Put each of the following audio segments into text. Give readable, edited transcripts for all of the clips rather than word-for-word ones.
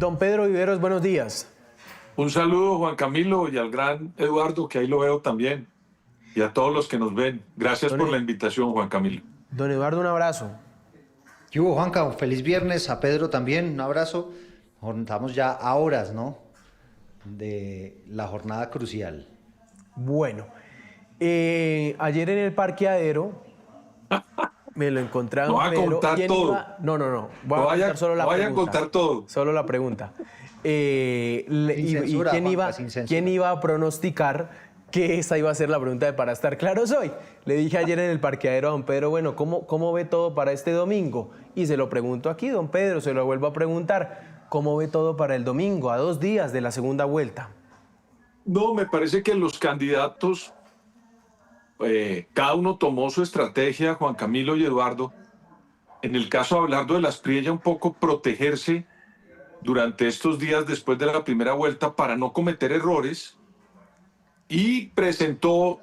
Don Pedro Viveros, buenos días. Un saludo, Juan Camilo, y al gran Eduardo, que ahí lo veo también, y a todos los que nos ven. Gracias Don, por la E- invitación, Juan Camilo. don Eduardo, un abrazo. ¿Qué hubo, Juanca? Un feliz viernes. A Pedro también, un abrazo. Estamos ya a horas, ¿no? De la jornada crucial. Bueno, ayer en el parqueadero me lo encontré a No don va a Pedro. contar ¿Quién todo. iba? No. Voy No a vaya, contar solo no la vaya a pregunta. contar todo. Solo la pregunta. Sin censura, ¿Quién Juanca, iba, sin censura. quién iba a pronosticar que esa iba a ser la pregunta de para estar claros hoy? Le dije ayer en el parqueadero a don Pedro, bueno, ¿cómo ve todo para este domingo? Y se lo pregunto aquí, don Pedro, se lo vuelvo a preguntar. ¿Cómo ve todo para el domingo, a 2 días de la segunda vuelta? No, me parece que los candidatos, cada uno tomó su estrategia, Juan Camilo y Eduardo. En el caso de Abelardo de la Espriella, un poco protegerse durante estos días después de la primera vuelta para no cometer errores, y presentó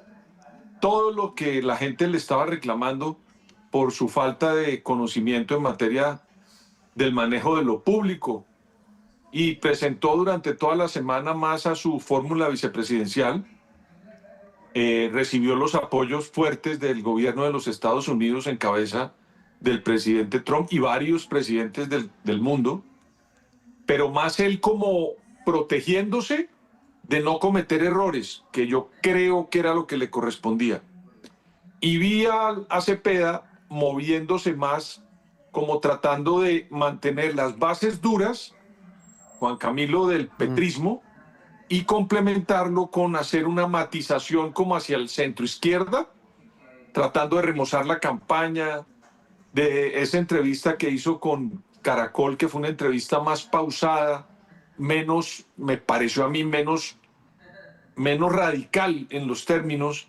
todo lo que la gente le estaba reclamando por su falta de conocimiento en materia del manejo de lo público, y presentó durante toda la semana más a su fórmula vicepresidencial. Recibió los apoyos fuertes del gobierno de los Estados Unidos en cabeza del presidente Trump y varios presidentes del mundo, pero más él como protegiéndose de no cometer errores, que yo creo que era lo que le correspondía. Y vi a Cepeda moviéndose más, como tratando de mantener las bases duras, Juan Camilo, del petrismo, y complementarlo con hacer una matización como hacia el centro izquierda, tratando de remozar la campaña de esa entrevista que hizo con Caracol, que fue una entrevista más pausada, menos, me pareció a mí, menos radical en los términos,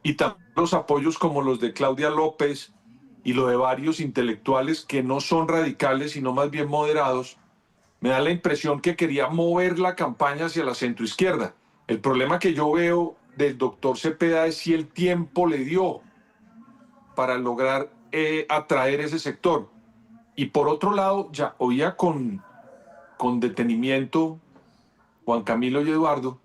y también los apoyos como los de Claudia López y lo de varios intelectuales que no son radicales, sino más bien moderados. Me da la impresión que quería mover la campaña hacia la centroizquierda. El problema que yo veo del doctor Cepeda es si el tiempo le dio para lograr atraer ese sector. Y por otro lado, ya oía con detenimiento, Juan Camilo y Eduardo,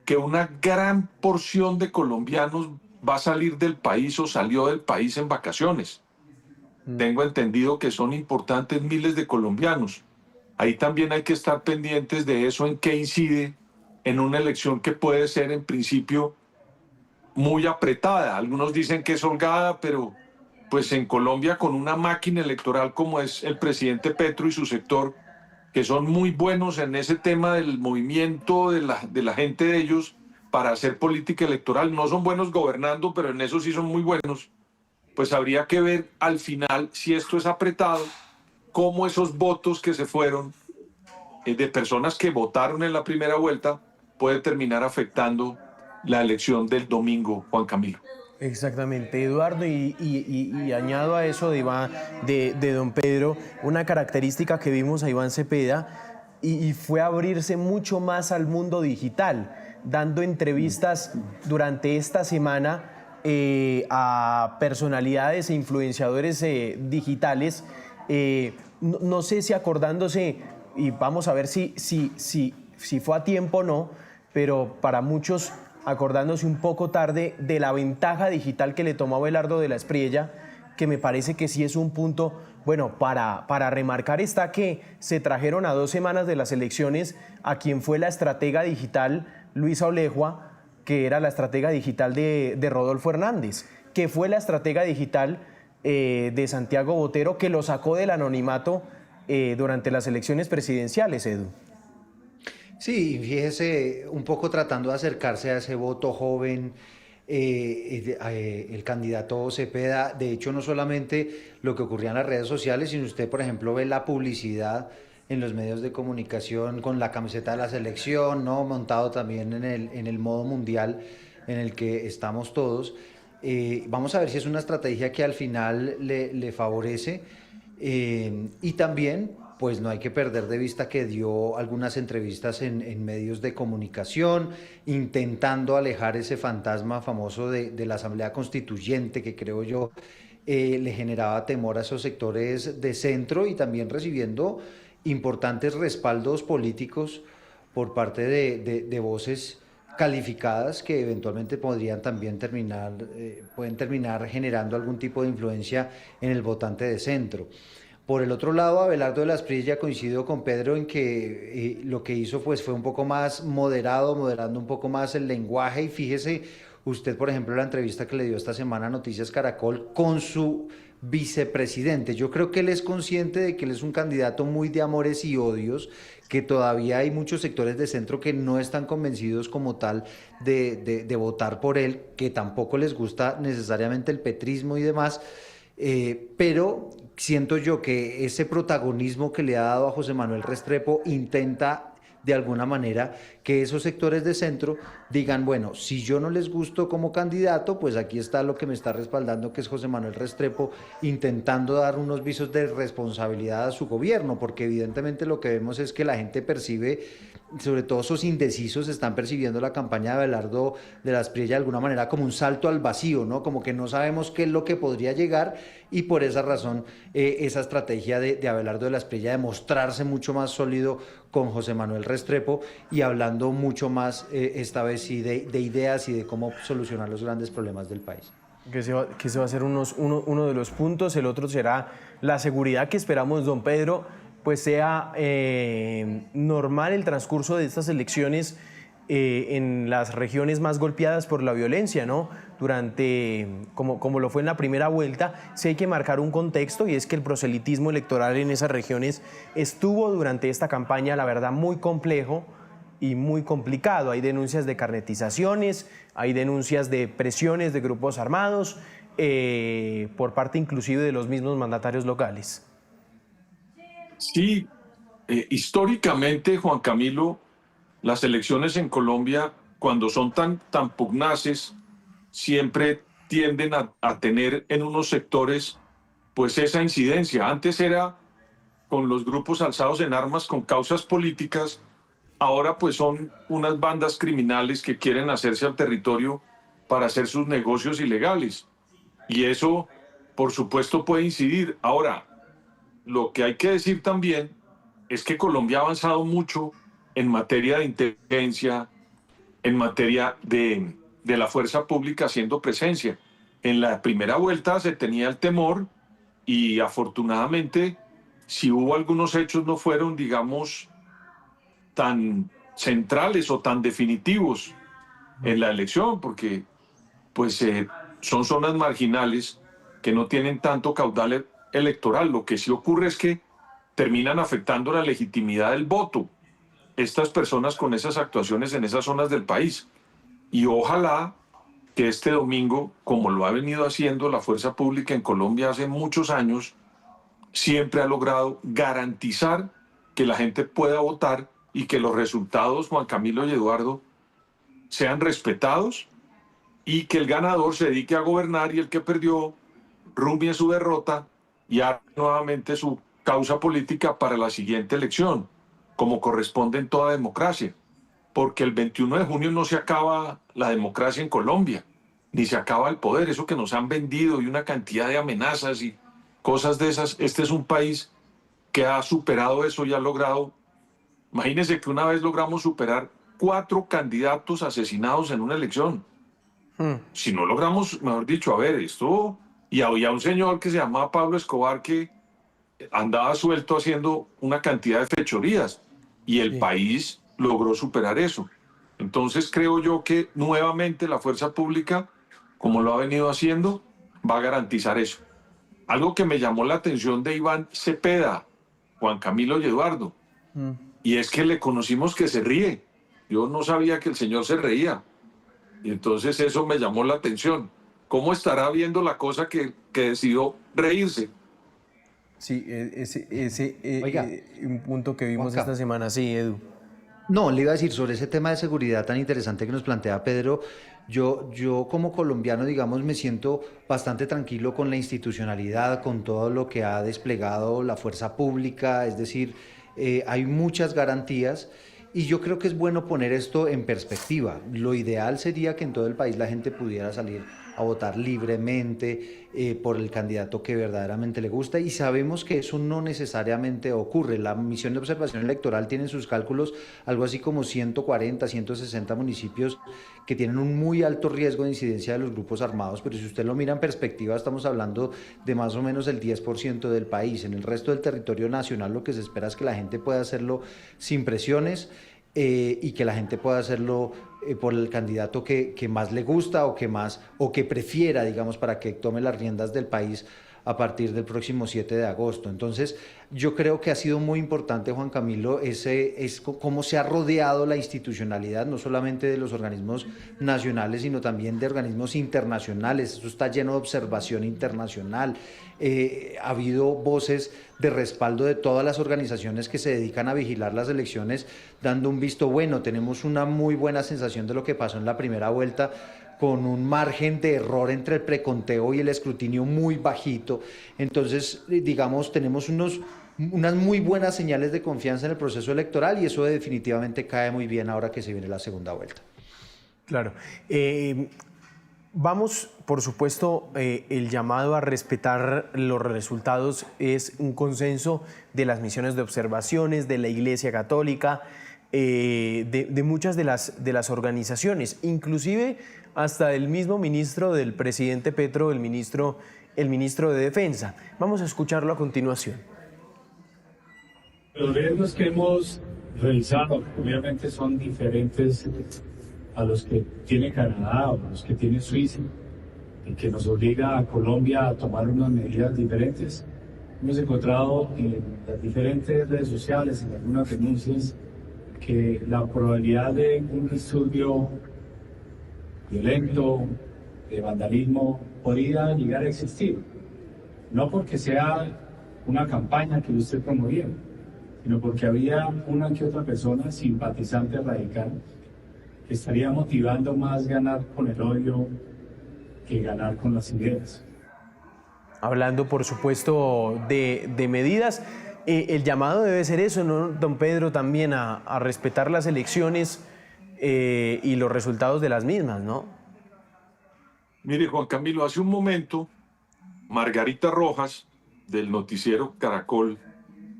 que una gran porción de colombianos va a salir del país o salió del país en vacaciones. Tengo entendido que son importantes miles de colombianos. Ahí también hay que estar pendientes de eso, en qué incide en una elección que puede ser en principio muy apretada. Algunos dicen que es holgada, pero pues en Colombia, con una máquina electoral como es el presidente Petro y su sector, que son muy buenos en ese tema del movimiento de la gente de ellos para hacer política electoral. No son buenos gobernando, pero en eso sí son muy buenos. Pues habría que ver al final, si esto es apretado, cómo esos votos que se fueron de personas que votaron en la primera vuelta puede terminar afectando la elección del domingo, Juan Camilo. Exactamente, Eduardo, y añado a eso de don Pedro, una característica que vimos a Iván Cepeda, y fue abrirse mucho más al mundo digital, dando entrevistas durante esta semana a personalidades e influenciadores digitales. No sé si acordándose, y vamos a ver si fue a tiempo o no, pero para muchos acordándose un poco tarde de la ventaja digital que le tomó a Abelardo de la Espriella, que me parece que sí es un punto, bueno, para remarcar está que se trajeron a 2 semanas de las elecciones a quien fue la estratega digital, Luisa Olejua, que era la estratega digital de Rodolfo Hernández, que fue la estratega digital de Santiago Botero, que lo sacó del anonimato durante las elecciones presidenciales, Edu. Sí, fíjese, un poco tratando de acercarse a ese voto joven, el candidato Cepeda. De hecho, no solamente lo que ocurría en las redes sociales, sino usted, por ejemplo, ve la publicidad en los medios de comunicación con la camiseta de la selección, ¿no? Montado también en el modo mundial en el que estamos todos. Vamos a ver si es una estrategia que al final le favorece. Y también, pues no hay que perder de vista que dio algunas entrevistas en medios de comunicación, intentando alejar ese fantasma famoso de la Asamblea Constituyente, que creo yo le generaba temor a esos sectores de centro, y también recibiendo importantes respaldos políticos por parte de voces calificadas que eventualmente podrían también pueden terminar generando algún tipo de influencia en el votante de centro. Por el otro lado, Abelardo de la Espriella, coincido con Pedro en que lo que hizo pues, fue un poco más moderando un poco más el lenguaje, y fíjese usted, por ejemplo, la entrevista que le dio esta semana a Noticias Caracol con su vicepresidente. Yo creo que él es consciente de que él es un candidato muy de amores y odios, que todavía hay muchos sectores de centro que no están convencidos como tal de votar por él, que tampoco les gusta necesariamente el petrismo y demás. Pero siento yo que ese protagonismo que le ha dado a José Manuel Restrepo intenta de alguna manera que esos sectores de centro digan, bueno, si yo no les gusto como candidato, pues aquí está lo que me está respaldando, que es José Manuel Restrepo, intentando dar unos visos de responsabilidad a su gobierno, porque evidentemente lo que vemos es que la gente percibe, sobre todo esos indecisos, están percibiendo la campaña de Abelardo de la Espriella de alguna manera como un salto al vacío, ¿no? Como que no sabemos qué es lo que podría llegar, y por esa razón esa estrategia de Abelardo de la Espriella de mostrarse mucho más sólido con José Manuel Restrepo y hablando mucho más esta vez sí de ideas y de cómo solucionar los grandes problemas del país. Que se va a ser uno de los puntos. El otro será la seguridad, que esperamos, don Pedro, pues sea normal el transcurso de estas elecciones en las regiones más golpeadas por la violencia, ¿no? Como lo fue en la primera vuelta. Sí hay que marcar un contexto, y es que el proselitismo electoral en esas regiones estuvo durante esta campaña, la verdad, muy complejo y muy complicado. Hay denuncias de carnetizaciones, hay denuncias de presiones de grupos armados, por parte inclusive de los mismos mandatarios locales. Sí, históricamente, Juan Camilo, las elecciones en Colombia, cuando son tan pugnaces, siempre tienden a tener en unos sectores pues esa incidencia. Antes era con los grupos alzados en armas con causas políticas, ahora pues son unas bandas criminales que quieren hacerse al territorio para hacer sus negocios ilegales. Y eso, por supuesto, puede incidir. Ahora, lo que hay que decir también es que Colombia ha avanzado mucho en materia de inteligencia, en materia de la fuerza pública haciendo presencia. En la primera vuelta se tenía el temor, y afortunadamente, si hubo algunos hechos, no fueron, digamos, tan centrales o tan definitivos en la elección, porque pues son zonas marginales que no tienen tanto caudal electoral. Lo que sí ocurre es que terminan afectando la legitimidad del voto estas personas con esas actuaciones en esas zonas del país. Y ojalá que este domingo, como lo ha venido haciendo la fuerza pública en Colombia hace muchos años, siempre ha logrado garantizar que la gente pueda votar y que los resultados, Juan Camilo y Eduardo, sean respetados, y que el ganador se dedique a gobernar y el que perdió rumbe su derrota y haga nuevamente su causa política para la siguiente elección, como corresponde en toda democracia. Porque el 21 de junio no se acaba la democracia en Colombia, ni se acaba el poder, eso que nos han vendido, y una cantidad de amenazas y cosas de esas. Este es un país que ha superado eso y ha logrado. Imagínense que una vez logramos superar 4 candidatos asesinados en una elección. Si no logramos, mejor dicho, a ver, esto... Y había un señor que se llamaba Pablo Escobar que andaba suelto haciendo una cantidad de fechorías, y el país logró superar eso. Entonces creo yo que nuevamente la fuerza pública, como lo ha venido haciendo, va a garantizar eso. Algo que me llamó la atención de Iván Cepeda, Juan Camilo y Eduardo, y es que le conocimos que se ríe. Yo no sabía que el señor se reía, y entonces eso me llamó la atención. ¿Cómo estará viendo la cosa que decidió reírse? Sí, Oiga, un punto que vimos Juanca. esta semana, sí, Edu. No, le iba a decir sobre ese tema de seguridad tan interesante que nos plantea Pedro. Yo como colombiano, digamos, me siento bastante tranquilo con la institucionalidad, con todo lo que ha desplegado la fuerza pública, es decir, hay muchas garantías, y yo creo que es bueno poner esto en perspectiva. Lo ideal sería que en todo el país la gente pudiera salir a votar libremente por el candidato que verdaderamente le gusta, y sabemos que eso no necesariamente ocurre. La misión de observación electoral tiene en sus cálculos algo así como 140, 160 municipios que tienen un muy alto riesgo de incidencia de los grupos armados, pero si usted lo mira en perspectiva, estamos hablando de más o menos el 10% del país. En el resto del territorio nacional lo que se espera es que la gente pueda hacerlo sin presiones, y que la gente pueda hacerlo por el candidato que más le gusta o que prefiera, digamos, para que tome las riendas del país a partir del próximo 7 de agosto. Entonces, yo creo que ha sido muy importante, Juan Camilo, cómo se ha rodeado la institucionalidad, no solamente de los organismos nacionales, sino también de organismos internacionales. Eso está lleno de observación internacional. Ha habido voces de respaldo de todas las organizaciones que se dedican a vigilar las elecciones, dando un visto bueno. Tenemos una muy buena sensación de lo que pasó en la primera vuelta, con un margen de error entre el preconteo y el escrutinio muy bajito. Entonces, digamos, tenemos unas muy buenas señales de confianza en el proceso electoral, y eso definitivamente cae muy bien ahora que se viene la segunda vuelta. Claro. Vamos, por supuesto, el llamado a respetar los resultados es un consenso de las misiones de observaciones, de la Iglesia Católica, de muchas de las organizaciones, inclusive hasta el mismo ministro del presidente Petro, el ministro de Defensa. Vamos a escucharlo a continuación. Los riesgos que hemos revisado obviamente son diferentes a los que tiene Canadá o los que tiene Suiza, y que nos obliga a Colombia a tomar unas medidas diferentes. Hemos encontrado en las diferentes redes sociales, en algunas denuncias, que la probabilidad de un disturbio violento, de vandalismo, podría llegar a existir. No porque sea una campaña que usted promovía, sino porque había una que otra persona simpatizante radical que estaría motivando más ganar con el odio que ganar con las ideas. Hablando, por supuesto, de medidas, el llamado debe ser eso, ¿no, don Pedro? También a respetar las elecciones y los resultados de las mismas, ¿no? Mire, Juan Camilo, hace un momento, Margarita Rojas, del noticiero Caracol,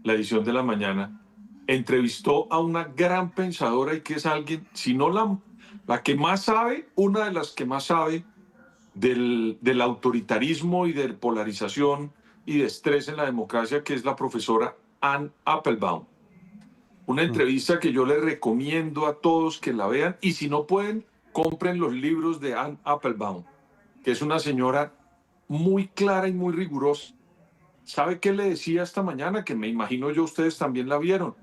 la edición de la mañana, entrevistó a una gran pensadora, y que es alguien, si no la que más sabe, una de las que más sabe del autoritarismo y de polarización y de estrés en la democracia, que es la profesora Anne Applebaum. Una entrevista que yo le recomiendo a todos que la vean, y si no pueden, compren los libros de Anne Applebaum, que es una señora muy clara y muy rigurosa. ¿Sabe qué le decía esta mañana? Que me imagino yo ustedes también la vieron.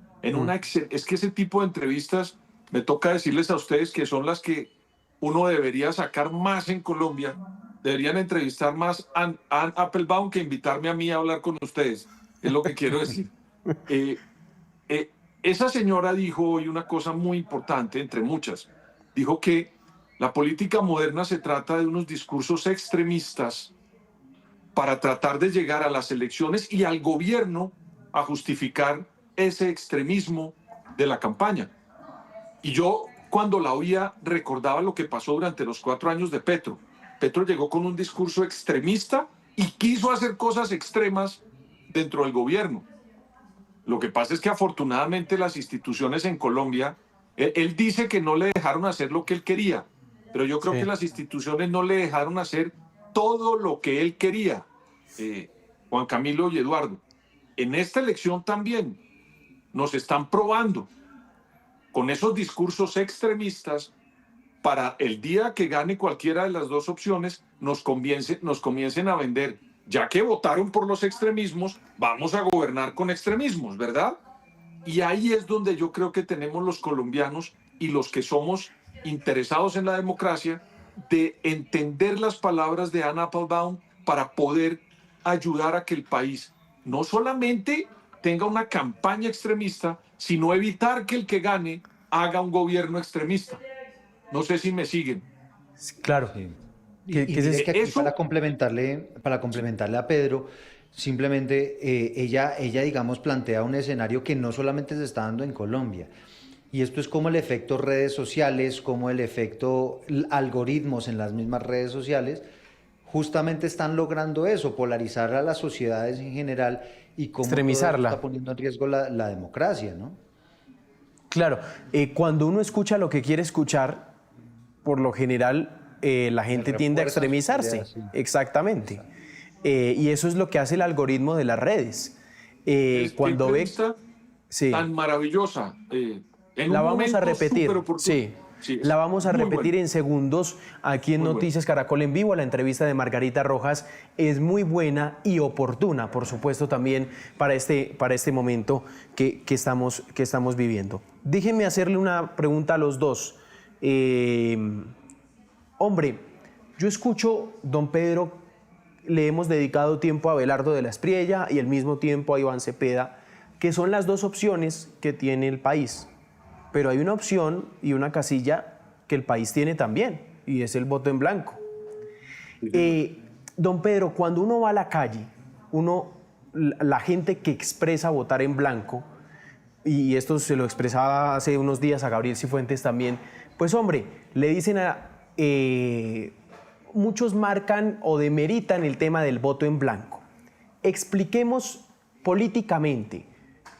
Es que ese tipo de entrevistas, me toca decirles a ustedes que son las que uno debería sacar más en Colombia. Deberían entrevistar más a Anne Applebaum que invitarme a mí a hablar con ustedes. Es lo que quiero decir. Esa señora dijo hoy una cosa muy importante, entre muchas. Dijo que la política moderna se trata de unos discursos extremistas para tratar de llegar a las elecciones y al gobierno a justificar ese extremismo de la campaña. Y yo, cuando la oía, recordaba lo que pasó durante los 4 años de Petro. Petro llegó con un discurso extremista y quiso hacer cosas extremas dentro del gobierno. Lo que pasa es que afortunadamente las instituciones en Colombia, él dice que no le dejaron hacer lo que él quería, pero yo creo que las instituciones no le dejaron hacer todo lo que él quería, Juan Camilo y Eduardo. En esta elección también nos están probando con esos discursos extremistas para el día que gane cualquiera de las dos opciones nos comiencen a vender. Ya que votaron por los extremismos, vamos a gobernar con extremismos, ¿verdad? Y ahí es donde yo creo que tenemos los colombianos y los que somos interesados en la democracia de entender las palabras de Anne Applebaum para poder ayudar a que el país no solamente tenga una campaña extremista, sino evitar que el que gane haga un gobierno extremista. No sé si me siguen. Claro. Sí. ¿Qué Y es mire que aquí eso? para complementarle a Pedro, simplemente ella, digamos, plantea un escenario que no solamente se está dando en Colombia. Y esto es como el efecto redes sociales, como el efecto algoritmos en las mismas redes sociales, justamente están logrando eso, polarizar a las sociedades en general y cómo todo eso Extremizarla. está poniendo en riesgo la democracia, ¿no? Claro, cuando uno escucha lo que quiere escuchar, por lo general la gente tiende a refuerzan sus extremizarse. ideas, sí. Exactamente. Y eso es lo que hace el algoritmo de las redes. Qué Cuando ve... entrevista Sí. tan maravillosa. En un La vamos a momento repetir, superoportuno. sí. Sí, es La vamos a muy repetir bueno. en segundos aquí en Muy Noticias Caracol en vivo. La entrevista de Margarita Rojas es muy buena y oportuna, por supuesto, también para este momento que estamos viviendo. Déjenme hacerle una pregunta a los dos. Hombre, yo escucho, don Pedro, le hemos dedicado tiempo a Abelardo de la Espriella y al mismo tiempo a Iván Cepeda, que son las dos opciones que tiene el país. Pero hay una opción y una casilla que el país tiene también, y es el voto en blanco. Don Pedro, cuando uno va a la calle, la gente que expresa votar en blanco, y esto se lo expresaba hace unos días a Gabriel Cifuentes también, pues hombre, le dicen muchos marcan o demeritan el tema del voto en blanco. Expliquemos políticamente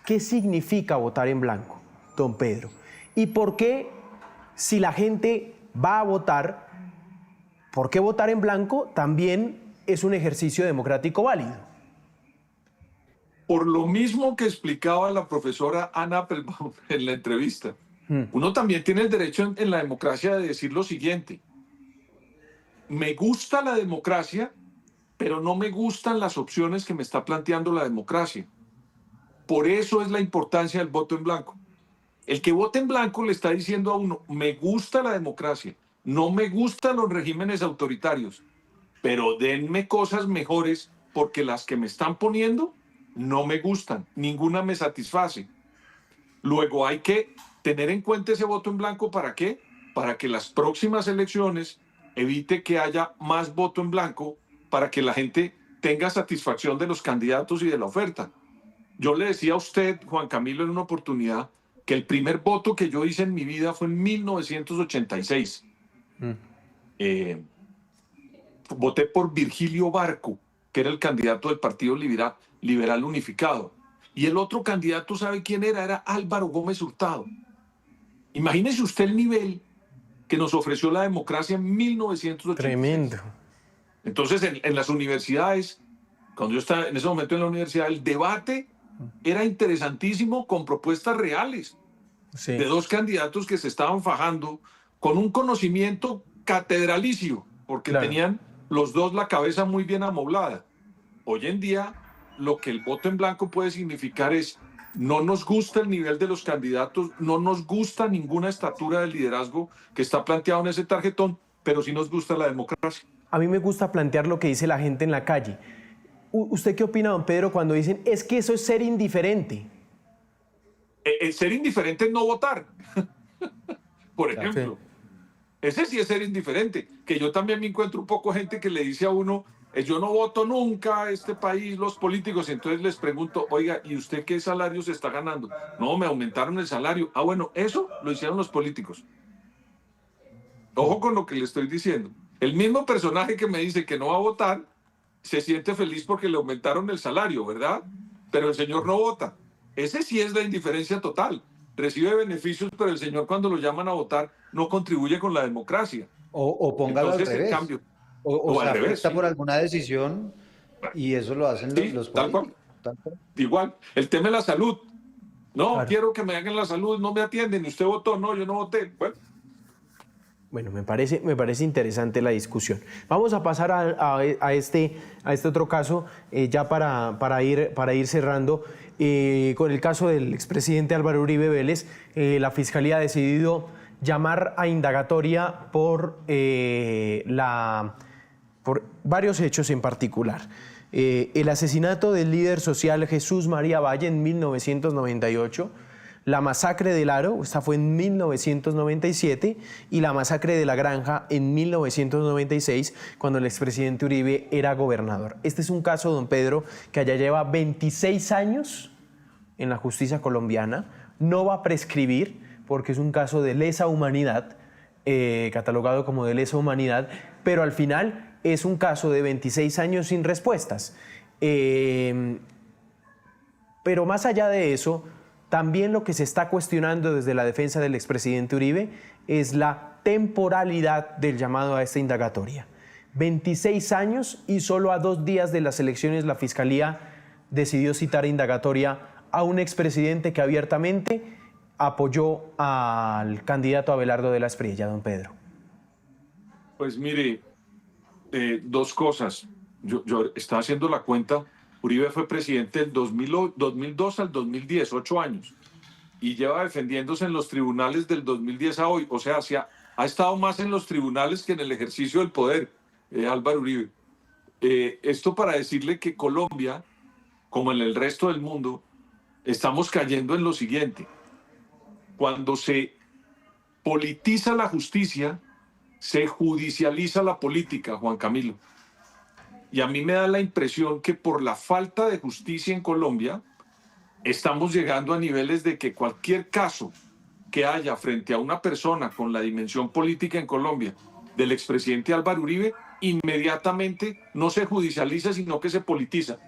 qué significa votar en blanco, don Pedro. ¿Y por qué, si la gente va a votar, por qué votar en blanco también es un ejercicio democrático válido? Por lo mismo que explicaba la profesora Anna Applebaum en la entrevista, uno también tiene el derecho en la democracia de decir lo siguiente: me gusta la democracia, pero no me gustan las opciones que me está planteando la democracia. Por eso es la importancia del voto en blanco. El que vote en blanco le está diciendo a uno: me gusta la democracia, no me gustan los regímenes autoritarios, pero denme cosas mejores porque las que me están poniendo no me gustan, ninguna me satisface. Luego hay que tener en cuenta ese voto en blanco. ¿Para qué? Para que las próximas elecciones evite que haya más voto en blanco, para que la gente tenga satisfacción de los candidatos y de la oferta. Yo le decía a usted, Juan Camilo, en una oportunidad, que el primer voto que yo hice en mi vida fue en 1986. Voté por Virgilio Barco, que era el candidato del Partido Liberal Unificado. Y el otro candidato, ¿sabe quién era? Era Álvaro Gómez Hurtado. Imagínese usted el nivel que nos ofreció la democracia en 1986. Tremendo. Entonces, en las universidades, cuando yo estaba en ese momento en la universidad, el debate era interesantísimo, con propuestas reales, Sí. de dos candidatos que se estaban fajando con un conocimiento catedralicio, porque Claro. tenían los dos la cabeza muy bien amoblada. Hoy en día, lo que el voto en blanco puede significar es: no nos gusta el nivel de los candidatos, no nos gusta ninguna estatura del liderazgo que está planteado en ese tarjetón, pero sí nos gusta la democracia. A mí me gusta plantear lo que dice la gente en la calle. ¿Usted qué opina, don Pedro, cuando dicen es que eso es ser indiferente? Ser indiferente es no votar. Por ejemplo. Sí. Ese sí es ser indiferente. Que yo también me encuentro un poco gente que le dice a uno: yo no voto nunca a este país, los políticos. Y entonces les pregunto: oiga, ¿y usted qué salario se está ganando? No, me aumentaron el salario. Ah, bueno, eso lo hicieron los políticos. Ojo con lo que le estoy diciendo. El mismo personaje que me dice que no va a votar se siente feliz porque le aumentaron el salario, ¿verdad? Pero el señor no vota. Ese sí es la indiferencia total. Recibe beneficios, pero el señor, cuando lo llaman a votar, no contribuye con la democracia. O póngalo Entonces, al en revés. cambio, O al se revés, afecta sí. por alguna decisión y eso lo hacen Sí, los tal cual. políticos. Tal cual. Igual, el tema de la salud. No, Claro. quiero que me hagan la salud, no me atienden. ¿Y usted votó? No, yo no voté. Bueno, me parece interesante la discusión. Vamos a pasar a este otro caso, ya para ir cerrando. Con el caso del expresidente Álvaro Uribe Vélez, la Fiscalía ha decidido llamar a indagatoria por varios hechos en particular. El asesinato del líder social Jesús María Valle en 1998, la masacre del Aro, esta fue en 1997, y la masacre de La Granja en 1996, cuando el expresidente Uribe era gobernador. Este es un caso, don Pedro, que ya lleva 26 años en la justicia colombiana, no va a prescribir porque es un caso de lesa humanidad, catalogado como de lesa humanidad, pero al final es un caso de 26 años sin respuestas. Pero más allá de eso, también lo que se está cuestionando desde la defensa del expresidente Uribe es la temporalidad del llamado a esta indagatoria. 26 años y solo a 2 días de las elecciones la Fiscalía decidió citar indagatoria a un expresidente que abiertamente apoyó al candidato Abelardo de la Espriella, don Pedro. Pues mire, dos cosas. Yo estaba haciendo la cuenta. Uribe fue presidente del 2002 al 2010, 8 años. Y lleva defendiéndose en los tribunales del 2010 a hoy. O sea, ha estado más en los tribunales que en el ejercicio del poder, Álvaro Uribe. Esto para decirle que Colombia, como en el resto del mundo, estamos cayendo en lo siguiente. Cuando se politiza la justicia, se judicializa la política, Juan Camilo. Y a mí me da la impresión que por la falta de justicia en Colombia, estamos llegando a niveles de que cualquier caso que haya frente a una persona con la dimensión política en Colombia del expresidente Álvaro Uribe, inmediatamente no se judicializa, sino que se politiza.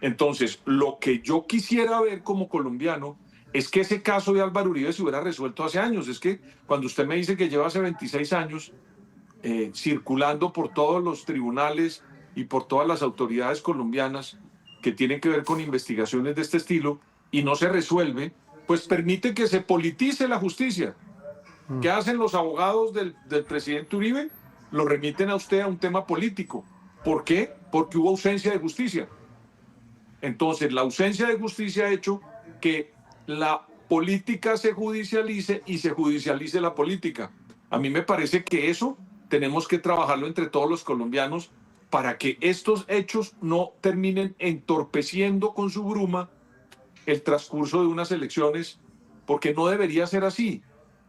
Entonces, lo que yo quisiera ver como colombiano es que ese caso de Álvaro Uribe se hubiera resuelto hace años. Es que cuando usted me dice que lleva hace 26 años circulando por todos los tribunales y por todas las autoridades colombianas que tienen que ver con investigaciones de este estilo y no se resuelve, pues permite que se politice la justicia. ¿Qué hacen los abogados del presidente Uribe? Lo remiten a usted a un tema político. ¿Por qué? Porque hubo ausencia de justicia. Entonces, la ausencia de justicia ha hecho que la política se judicialice y se judicialice la política. A mí me parece que eso tenemos que trabajarlo entre todos los colombianos para que estos hechos no terminen entorpeciendo con su bruma el transcurso de unas elecciones, porque no debería ser así.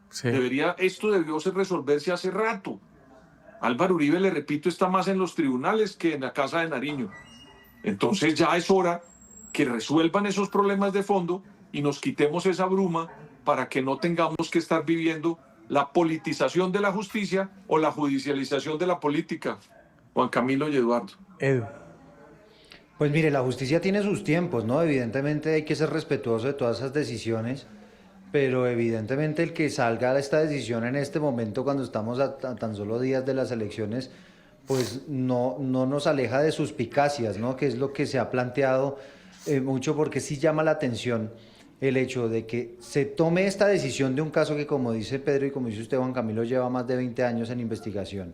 Sí. Esto debió resolverse hace rato. Álvaro Uribe, le repito, está más en los tribunales que en la Casa de Nariño. Entonces ya es hora que resuelvan esos problemas de fondo y nos quitemos esa bruma para que no tengamos que estar viviendo la politización de la justicia o la judicialización de la política. Juan Camilo y Eduardo. Pues mire, la justicia tiene sus tiempos, ¿no? Evidentemente hay que ser respetuoso de todas esas decisiones, pero evidentemente el que salga esta decisión en este momento, cuando estamos a tan solo días de las elecciones, pues no nos aleja de suspicacias, ¿no? Que es lo que se ha planteado mucho, porque sí llama la atención el hecho de que se tome esta decisión de un caso que, como dice Pedro y como dice usted, Juan Camilo, lleva más de 20 años en investigación.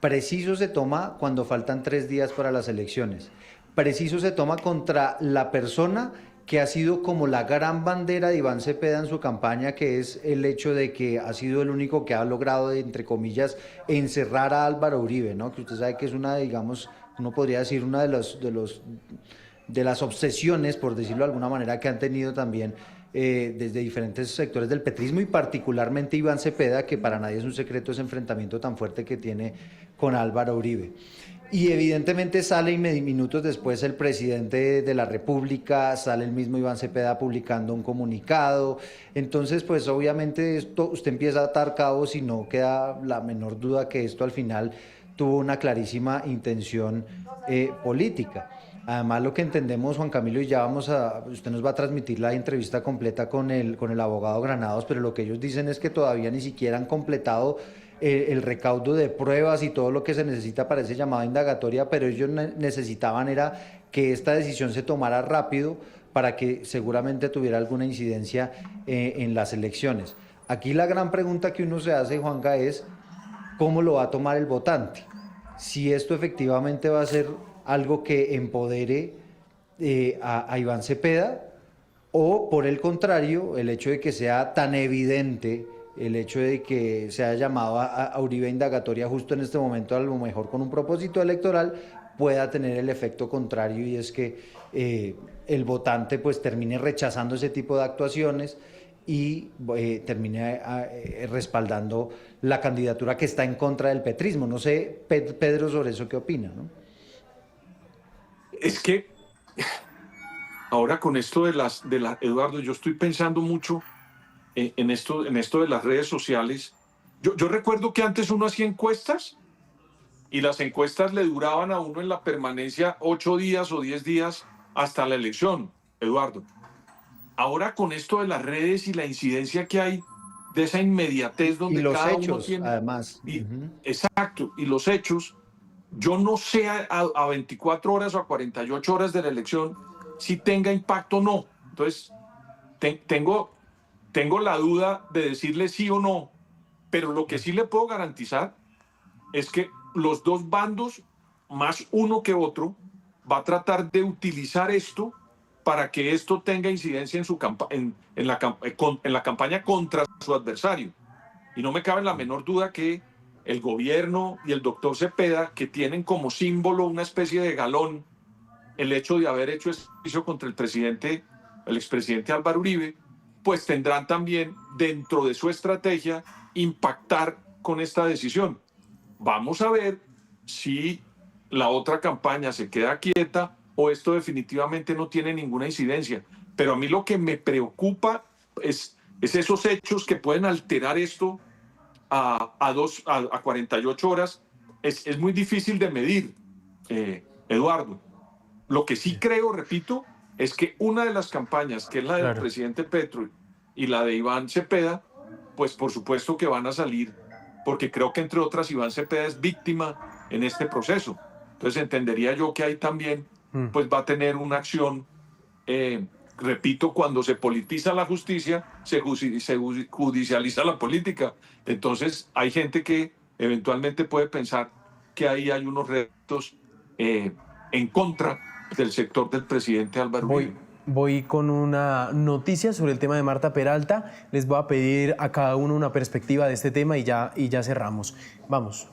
Preciso se toma cuando faltan 3 días para las elecciones. Preciso se toma contra la persona que ha sido como la gran bandera de Iván Cepeda en su campaña, que es el hecho de que ha sido el único que ha logrado, entre comillas, encerrar a Álvaro Uribe, ¿no? Que usted sabe que es una, digamos, uno podría decir una de las obsesiones, por decirlo de alguna manera, que han tenido también desde diferentes sectores del petrismo y particularmente Iván Cepeda, que para nadie es un secreto ese enfrentamiento tan fuerte que tiene con Álvaro Uribe. Y evidentemente sale minutos después el presidente de la República, sale el mismo Iván Cepeda publicando un comunicado. Entonces, pues obviamente usted empieza a atar cabos y no queda la menor duda que esto al final tuvo una clarísima intención política. Además, lo que entendemos, Juan Camilo, y ya usted nos va a transmitir la entrevista completa con el abogado Granados, pero lo que ellos dicen es que todavía ni siquiera han completado el recaudo de pruebas y todo lo que se necesita para ese llamado indagatoria, pero ellos necesitaban era que esta decisión se tomara rápido para que seguramente tuviera alguna incidencia en las elecciones. Aquí la gran pregunta que uno se hace, Juanca, es ¿cómo lo va a tomar el votante? Si esto efectivamente va a ser algo que empodere a Iván Cepeda, o por el contrario, el hecho de que sea tan evidente, el hecho de que se haya llamado a Uribe indagatoria justo en este momento, a lo mejor con un propósito electoral, pueda tener el efecto contrario, y es que el votante pues termine rechazando ese tipo de actuaciones y termine respaldando la candidatura que está en contra del petrismo. No sé, Pedro, sobre eso qué opina, ¿no? Es que ahora con esto Eduardo, yo estoy pensando mucho en esto de las redes sociales. Yo recuerdo que antes uno hacía encuestas y las encuestas le duraban a uno en la permanencia 8 días o 10 días hasta la elección, Eduardo. Ahora con esto de las redes y la incidencia que hay de esa inmediatez donde Y los cada uno hechos, tiene... además. Exacto, y los hechos, yo no sé a 24 horas o a 48 horas de la elección si tenga impacto o no. Entonces, tengo la duda de decirle sí o no, pero lo que sí le puedo garantizar es que los dos bandos, más uno que otro, va a tratar de utilizar esto para que esto tenga incidencia en la campaña contra su adversario. Y no me cabe la menor duda que el gobierno y el doctor Cepeda, que tienen como símbolo una especie de galón el hecho de haber hecho este juicio contra el expresidente Álvaro Uribe, pues tendrán también dentro de su estrategia impactar con esta decisión. Vamos a ver si la otra campaña se queda quieta o esto definitivamente no tiene ninguna incidencia. Pero a mí lo que me preocupa es esos hechos que pueden alterar esto a 48 horas. Es muy difícil de medir, Eduardo. Lo que sí creo, repito, es que una de las campañas, que es la del presidente Petro y la de Iván Cepeda, pues por supuesto que van a salir, porque creo que entre otras Iván Cepeda es víctima en este proceso. Entonces entendería yo que ahí también pues va a tener una acción, repito, cuando se politiza la justicia, se judicializa la política. Entonces hay gente que eventualmente puede pensar que ahí hay unos retos en contra del sector del presidente Álvaro Uribe. Voy con una noticia sobre el tema de Marta Peralta. Les voy a pedir a cada uno una perspectiva de este tema y ya cerramos. Vamos.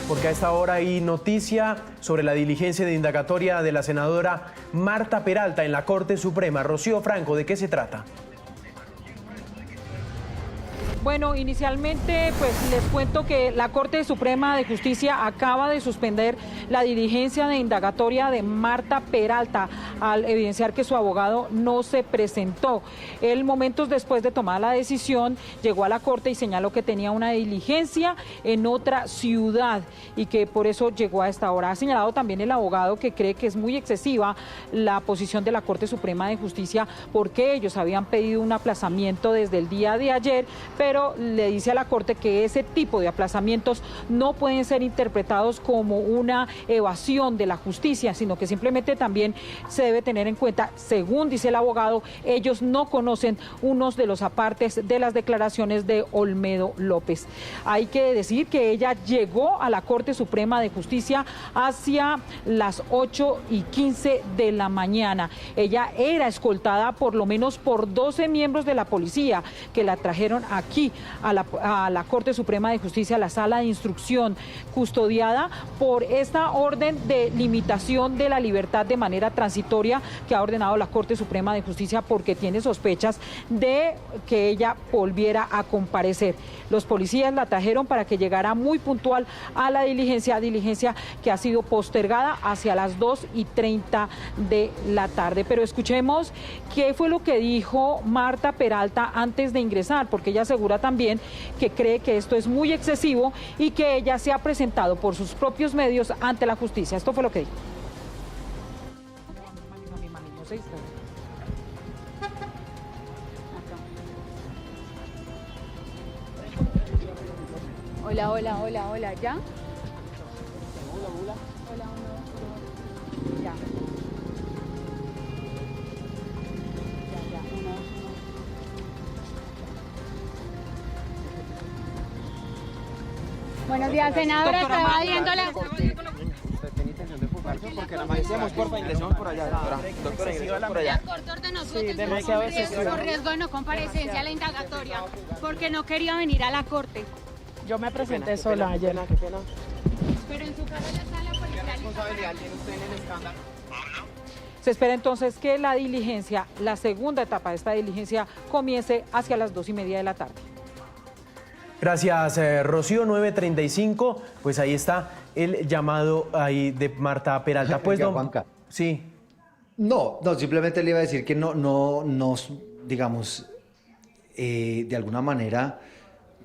Porque a esta hora hay noticia sobre la diligencia de indagatoria de la senadora Marta Peralta en la Corte Suprema. Rocío Franco, ¿de qué se trata? Bueno, inicialmente pues les cuento que la Corte Suprema de Justicia acaba de suspender la diligencia de indagatoria de Marta Peralta al evidenciar que su abogado no se presentó. Él, momentos después de tomar la decisión, llegó a la Corte y señaló que tenía una diligencia en otra ciudad y que por eso llegó a esta hora. Ha señalado también el abogado que cree que es muy excesiva la posición de la Corte Suprema de Justicia porque ellos habían pedido un aplazamiento desde el día de ayer, pero le dice a la Corte que ese tipo de aplazamientos no pueden ser interpretados como una evasión de la justicia, sino que simplemente también se debe tener en cuenta, según dice el abogado, ellos no conocen unos de los apartes de las declaraciones de Olmedo López. Hay que decir que ella llegó a la Corte Suprema de Justicia hacia las 8:15 de la mañana. Ella era escoltada por lo menos por 12 miembros de la policía que la trajeron aquí a la Corte Suprema de Justicia, a la sala de instrucción, custodiada por esta orden de limitación de la libertad de manera transitoria que ha ordenado la Corte Suprema de Justicia porque tiene sospechas de que ella volviera a comparecer. Los policías la trajeron para que llegara muy puntual a la diligencia que ha sido postergada hacia las 2:30 de la tarde. Pero escuchemos qué fue lo que dijo Marta Peralta antes de ingresar, porque ella asegura también que cree que esto es muy excesivo y que ella se ha presentado por sus propios medios ante la justicia. Esto fue lo que dijo. Hola, ¿ya? Hola. Ya. Buenos días, senadora. Estaba viendo la... Porque la decíamos, porfa, ingresemos por allá, doctora. Doctora, ingresemos por allá. La Corte ordenó por riesgo de no comparecencia a la indagatoria, porque no quería venir a la Corte. Yo me presenté sola ayer. Qué pena. Pero en su caso ya está la policía. ¿Qué responsabilidad tiene usted en el escándalo? Se espera entonces que la diligencia, la segunda etapa de esta diligencia, comience hacia las 2:30 de la tarde. Gracias, Rocío. 9:35, pues ahí está el llamado ahí de Marta Peralta. Pues, Oiga, Juanca. Sí. No, simplemente le iba a decir que no digamos, de alguna manera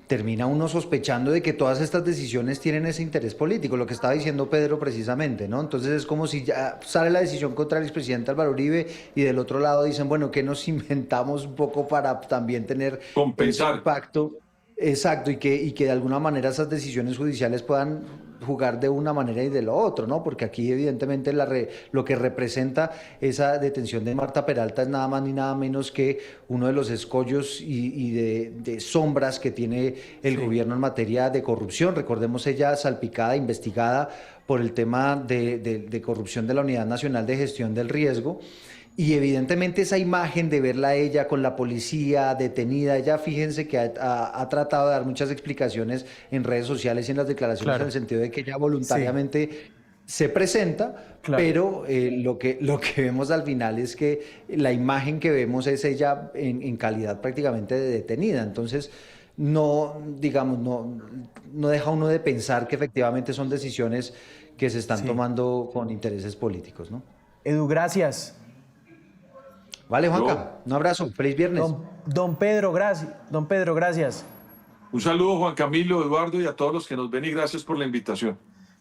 termina uno sospechando de que todas estas decisiones tienen ese interés político, lo que estaba diciendo Pedro precisamente, ¿no? Entonces es como si ya sale la decisión contra el expresidente Álvaro Uribe y del otro lado dicen, bueno, ¿qué nos inventamos un poco para también tener Compensar. ese impacto? Exacto, y que de alguna manera esas decisiones judiciales puedan jugar de una manera y de lo otro, ¿no? Porque aquí evidentemente lo que representa esa detención de Marta Peralta es nada más ni nada menos que uno de los escollos y de sombras que tiene el gobierno en materia de corrupción. Recordemos, ella salpicada, investigada por el tema de corrupción de la Unidad Nacional de Gestión del Riesgo. Y evidentemente esa imagen de verla a ella con la policía detenida, ella fíjense que ha tratado de dar muchas explicaciones en redes sociales y en las declaraciones, Claro. en el sentido de que ella voluntariamente se presenta, Claro. pero lo que vemos al final es que la imagen que vemos es ella en calidad prácticamente de detenida. Entonces, no, digamos, no deja uno de pensar que efectivamente son decisiones que se están Sí. tomando con intereses políticos, ¿no? Edu, gracias. Vale, Juanca, un abrazo, feliz viernes. Don Pedro, gracias. Don Pedro, gracias. Un saludo, Juan Camilo, Eduardo, y a todos los que nos ven, y gracias por la invitación.